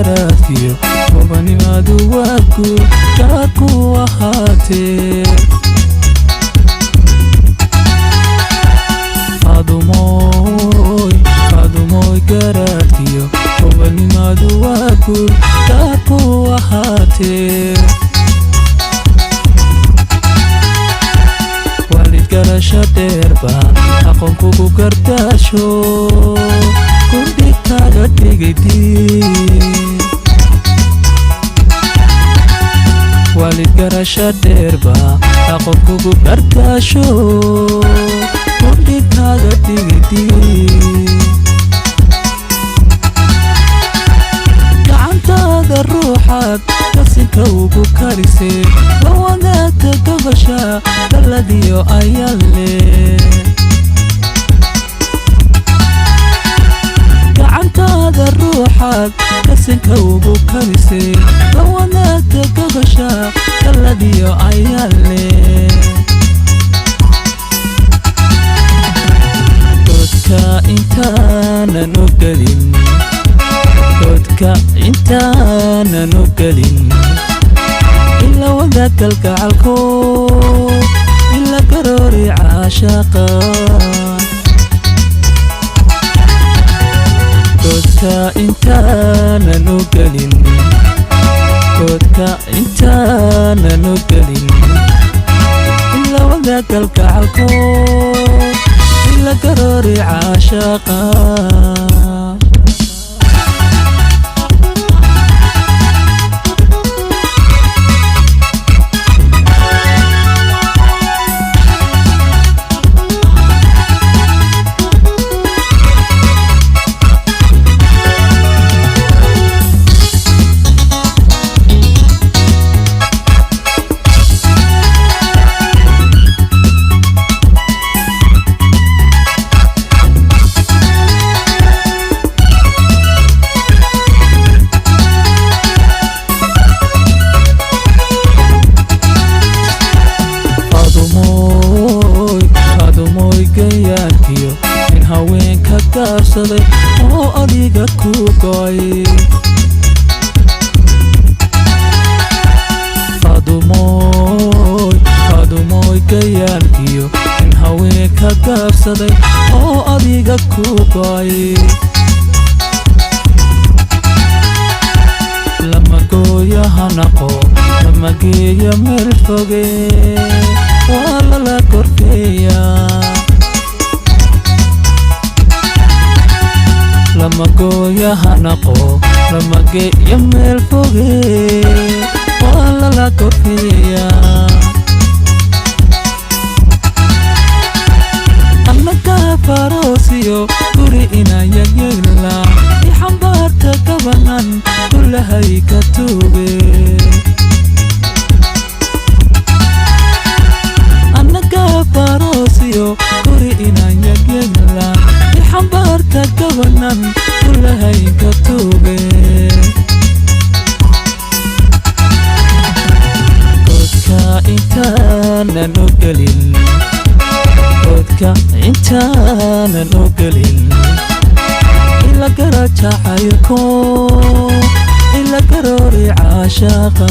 garaadkiyo gobanimaadu waa guud gaarku ahaatee adumoy garaadkiyo gobanimaadu waa guud gaarku ahaatee waalid garasho dheerba aqoon kugu gardaasho kundhi kaga dhigidii waalid garasho dheerba aqoon kugu gardaasho kundhi kaga dhigidii gacantaada ruuxaad kasinka ugu karisee la wadaagta gobasha daladiyo ayaale gacantaada ruuxaad kasinka ugu karisee la wadaagta gobasha daladiyo ayaale godka intaanan u gelin godka intaanan u gelin ila wadaag kalgacalko ila garoori caashaqa godka intaanan u gelin godka intaanan u gelin ila wadaag kalgacalko ila garoori caashaqa in haweenka gaabsaday oo adiga ku go'ay adumoy gayaankiyo in haweenka gaabsaday oo adiga ku go'ay lama gooyo hanaqo lama geeyo meel foge waa lala korfeeyaa lama gooyo hanaqo lama geeyo meel foge waa lala korfeeyaa annaga faroosiyo guri inayayeela ixambaarta gabanan kulahay ka tuuge annaga faroosiyo guri inayayeela ixambaarta gabanan kulahay ka tuuge godka intaanan u gelin godka intaanan u gelin ila gara jacaylko ila garoori caashaqa